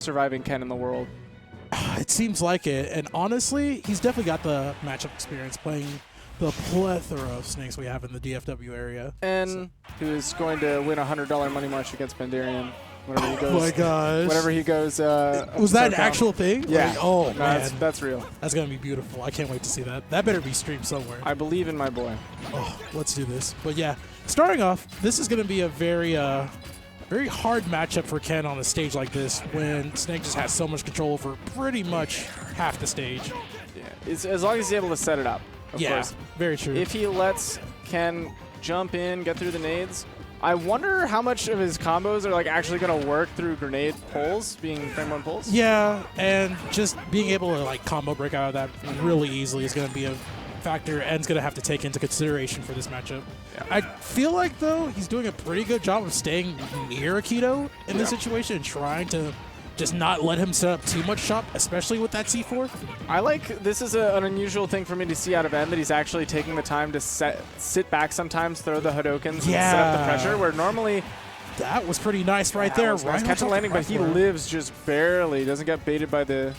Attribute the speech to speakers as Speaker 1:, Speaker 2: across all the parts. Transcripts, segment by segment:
Speaker 1: surviving Ken in the world.
Speaker 2: It seems like it, and honestly, he's definitely got the matchup experience playing the plethora of snakes we have in the DFW area.
Speaker 1: And who's going to win a $100 money march against Bandarian whenever he goes.
Speaker 2: Oh my gosh.
Speaker 1: Whenever he goes.
Speaker 2: Was that an actual thing?
Speaker 1: Yeah.
Speaker 2: Like, oh,
Speaker 1: no,
Speaker 2: man.
Speaker 1: That's real.
Speaker 2: That's going to be beautiful. I can't wait to see that. That better be streamed somewhere.
Speaker 1: I believe in my boy.
Speaker 2: Oh, let's do this. But yeah, starting off, this is going to be a very hard matchup for Ken on a stage like this when Snake just has so much control over pretty much half the stage.
Speaker 1: Yeah. It's, as long as he's able to set it up. Of course.
Speaker 2: Very true.
Speaker 1: If he lets Ken jump in, get through the nades, I wonder how much of his combos are like actually going to work through grenade pulls, being frame one pulls.
Speaker 2: Yeah, and just being able to like combo break out of that really easily is going to be a factor En's going to have to take into consideration for this matchup. Yeah. I feel like, though, he's doing a pretty good job of staying near Akito in this situation and trying to just not let him set up too much shop, especially with that C4.
Speaker 1: I like, this is an unusual thing for me to see out of En, that he's actually taking the time to sit back sometimes, throw the Hadokens, and set up the pressure, where normally...
Speaker 2: That was pretty nice right there.
Speaker 1: Right, catch a landing, but he lives just barely. Doesn't get baited by the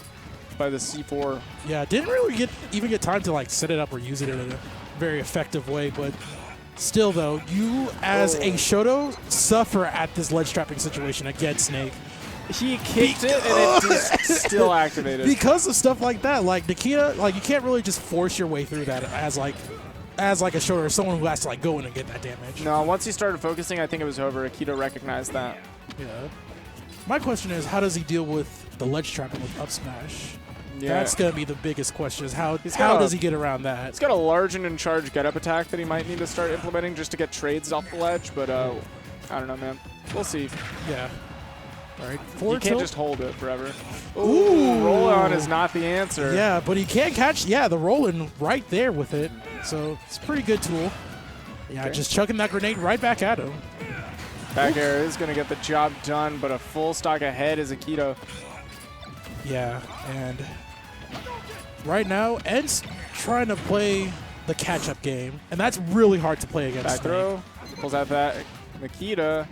Speaker 1: C4.
Speaker 2: Yeah, didn't really even get time to like set it up or use it in a very effective way, but still though, you as a Shoto suffer at this ledge trapping situation against Snake.
Speaker 1: He kicked it and it just still activated.
Speaker 2: Because of stuff like that, like Nikita, like you can't really just force your way through that as like a Shoto or someone who has to like go in and get that damage.
Speaker 1: No, once he started focusing, I think it was over. Akito recognized that.
Speaker 2: Yeah. My question is, how does he deal with the ledge trapping with up smash? Yeah. That's going to be the biggest question, is how does he get around that?
Speaker 1: He's got a large and in charge get-up attack that he might need to start implementing just to get trades off the ledge, but I don't know, man. We'll see.
Speaker 2: Yeah. All right.
Speaker 1: You can't just hold it forever. Ooh, roll-on is not the answer.
Speaker 2: Yeah, but he can catch, the roll-in right there with it. So it's a pretty good tool. Yeah, just chucking that grenade right back at him.
Speaker 1: Back air is going to get the job done, but a full stock ahead is Akito.
Speaker 2: Yeah, and right now, En's trying to play the catch-up game, and that's really hard to play against.
Speaker 1: Back throw, pulls out that. Nikita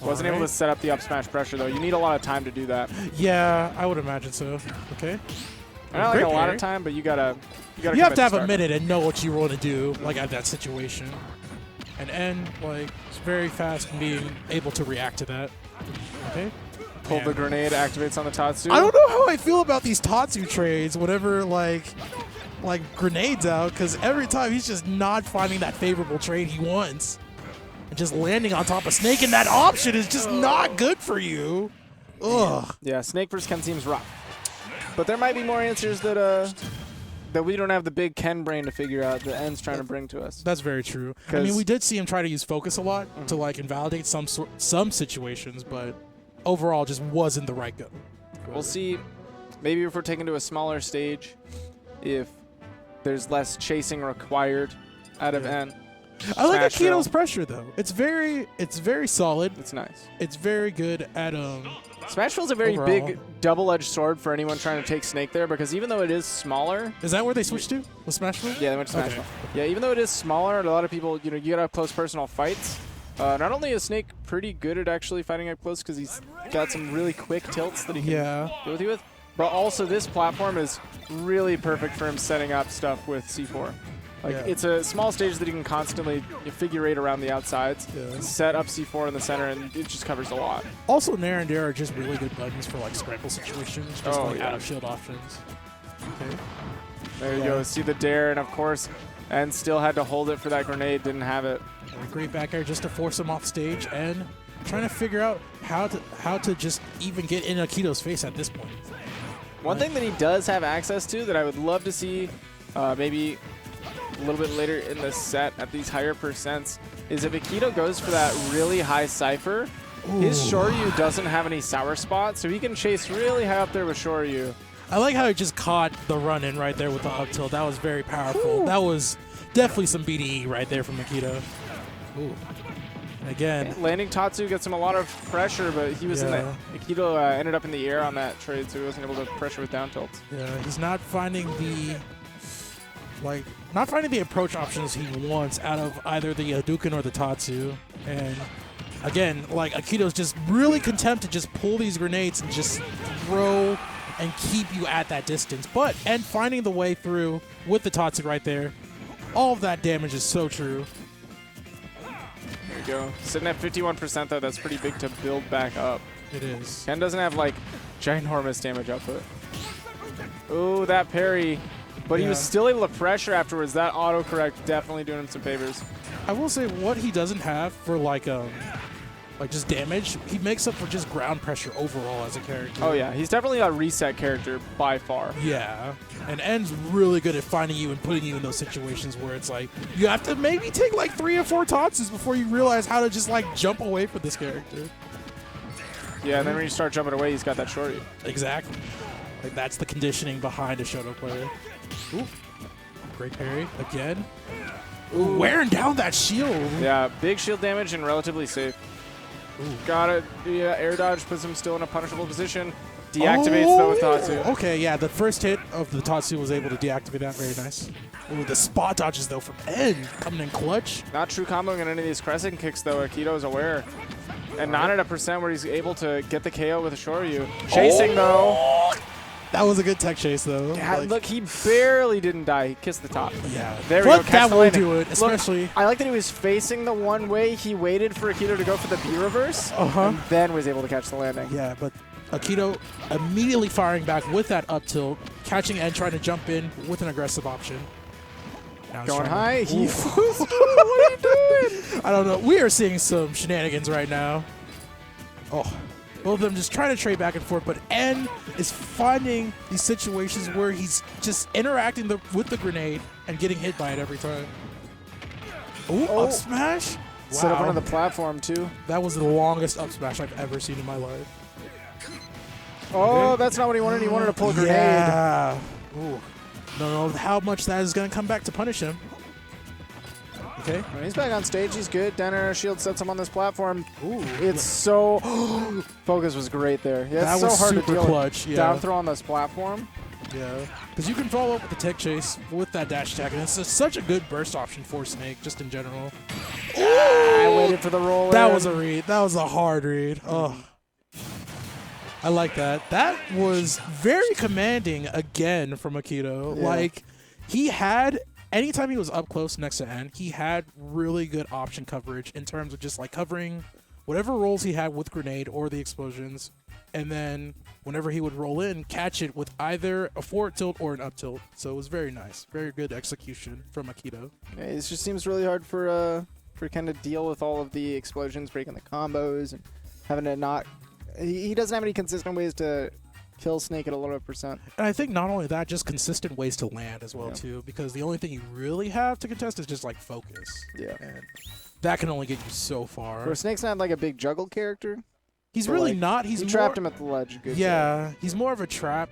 Speaker 1: wasn't able to set up the up smash pressure, though. You need a lot of time to do that.
Speaker 2: Yeah, I would imagine so. Okay.
Speaker 1: Not like a lot of time, but you have to
Speaker 2: have a minute and know what you want to do, like at that situation. And En, like, is very fast in being able to react to that. Okay.
Speaker 1: Pull the grenade, activates on the Tatsu.
Speaker 2: I don't know how I feel about these Tatsu trades whenever, like grenades out, because every time he's just not finding that favorable trade he wants. And just landing on top of Snake, and that option is just not good for you. Ugh.
Speaker 1: Yeah, Snake versus Ken seems rough. But there might be more answers that we don't have the big Ken brain to figure out that En's trying to bring to us.
Speaker 2: That's very true. I mean, we did see him try to use focus a lot to like invalidate some situations, but overall just wasn't the right go.
Speaker 1: We'll see. Maybe if we're taken to a smaller stage, if there's less chasing required out of En.
Speaker 2: I like Akito's pressure though. It's very solid.
Speaker 1: It's nice.
Speaker 2: It's very good at
Speaker 1: Smash Drill's a very big double-edged sword for anyone trying to take Snake there, because even though it is smaller...
Speaker 2: Is that where they switched to? With Smash Drill?
Speaker 1: Yeah, they went to Smash Drill. Yeah, even though it is smaller, a lot of people, you gotta have close personal fights. Not only is Snake pretty good at actually fighting up close, because he's got some really quick tilts that he can deal with you with, but also this platform is really perfect for him setting up stuff with C4. Like, it's a small stage that he can constantly figure eight around the outsides, set up C4 in the center, and it just covers a lot.
Speaker 2: Also, Nair and Dare are just really good buttons for like scramble situations, just out of shield options. Okay.
Speaker 1: There you go. See the Dare, and of course, and still had to hold it for that grenade, didn't have it.
Speaker 2: Great back air just to force him off stage, and trying to figure out how to just even get in Akito's face at this point.
Speaker 1: One thing that he does have access to that I would love to see maybe a little bit later in the set at these higher percents is if Akito goes for that really high Cypher, his Shoryu doesn't have any sour spots, so he can chase really high up there with Shoryu.
Speaker 2: I like how he just caught the run-in right there with the up tilt. That was very powerful. That was definitely some BDE right there from Akito. Ooh. And again,
Speaker 1: landing Tatsu gets him a lot of pressure, but he was in the Akito ended up in the air on that trade, so he wasn't able to pressure with down tilts.
Speaker 2: Yeah, he's not finding the approach options he wants out of either the Hadouken or the Tatsu, and again, like Akito's just really content to just pull these grenades and just throw and keep you at that distance. And finding the way through with the Tatsu right there, all of that damage is so true.
Speaker 1: There you go. Sitting at 51% though, that's pretty big to build back up.
Speaker 2: It is.
Speaker 1: Ken doesn't have like ginormous damage output. Ooh, that parry. But he was still able to pressure afterwards. That autocorrect definitely doing him some favors.
Speaker 2: I will say what he doesn't have for like just damage, he makes up for just ground pressure overall as a character.
Speaker 1: Oh yeah, he's definitely a reset character by far.
Speaker 2: Yeah, and N's really good at finding you and putting you in those situations where it's like you have to maybe take like 3 or 4 Tatsus before you realize how to just like jump away from this character.
Speaker 1: Yeah, and then when you start jumping away, he's got that shorty.
Speaker 2: Exactly. Like that's the conditioning behind a Shoto player. Ooh, great parry again. Ooh, wearing down that shield.
Speaker 1: Yeah, big shield damage and relatively safe. Ooh. Got it. Yeah, air dodge puts him still in a punishable position. Deactivates though with Tatsu.
Speaker 2: Okay, yeah, the first hit of the Tatsu was able to deactivate that. Very nice. Ooh, the spot dodges though from N coming in clutch.
Speaker 1: Not true comboing in any of these crescent kicks though. Akito is aware. And not at a percent where he's able to get the KO with a Shoryu. Chasing though.
Speaker 2: That was a good tech chase though.
Speaker 1: Yeah,
Speaker 2: like,
Speaker 1: look, he barely didn't die. He kissed the top.
Speaker 2: Yeah,
Speaker 1: there we go.
Speaker 2: That will do it, especially.
Speaker 1: Look, I like that he was facing the one way. He waited for Akito to go for the B reverse, and then was able to catch the landing.
Speaker 2: Yeah, but Akito immediately firing back with that up tilt, catching and trying to jump in with an aggressive option. Now
Speaker 1: going high.
Speaker 2: What are you doing? I don't know. We are seeing some shenanigans right now. Oh. Both of them just trying to trade back and forth, but N is finding these situations where he's just interacting with the grenade and getting hit by it every time. Ooh, up smash? Wow.
Speaker 1: Set up on the platform, too.
Speaker 2: That was the longest up smash I've ever seen in my life.
Speaker 1: Oh, that's not what he wanted. He wanted to pull a grenade.
Speaker 2: Yeah. Ooh. Don't know how much that is going to come back to punish him. Okay.
Speaker 1: When he's back on stage, he's good. Down air shield sets him on this platform.
Speaker 2: Ooh.
Speaker 1: It's so... Focus was great there. Yeah,
Speaker 2: that
Speaker 1: it's
Speaker 2: was
Speaker 1: so hard
Speaker 2: super
Speaker 1: to deal
Speaker 2: clutch.
Speaker 1: with.
Speaker 2: Yeah.
Speaker 1: Down throw on this platform.
Speaker 2: Yeah. Because you can follow up with the tech chase with that dash attack, and it's just such a good burst option for Snake, just in general.
Speaker 1: I waited for the roll.
Speaker 2: That was a read. That was a hard read. Oh. I like that. That was very commanding again from Akito.
Speaker 1: Yeah.
Speaker 2: Like, he had... Anytime he was up close next to N, he had really good option coverage in terms of just like covering whatever rolls he had with grenade or the explosions. And then whenever he would roll in, catch it with either a forward tilt or an up tilt. So it was very nice. Very good execution from Akito.
Speaker 1: Yeah, it just seems really hard for Ken to deal with all of the explosions, breaking the combos, and having to not... He doesn't have any consistent ways to... kill Snake at a low percent.
Speaker 2: And I think not only that, just consistent ways to land as well, too, because the only thing you really have to contest is just, like, focus.
Speaker 1: Yeah.
Speaker 2: And that can only get you so far.
Speaker 1: Where Snake's not, like, a big juggle character.
Speaker 2: He's really
Speaker 1: like,
Speaker 2: not. He
Speaker 1: trapped him at the ledge. Good
Speaker 2: yeah, he's more of a trap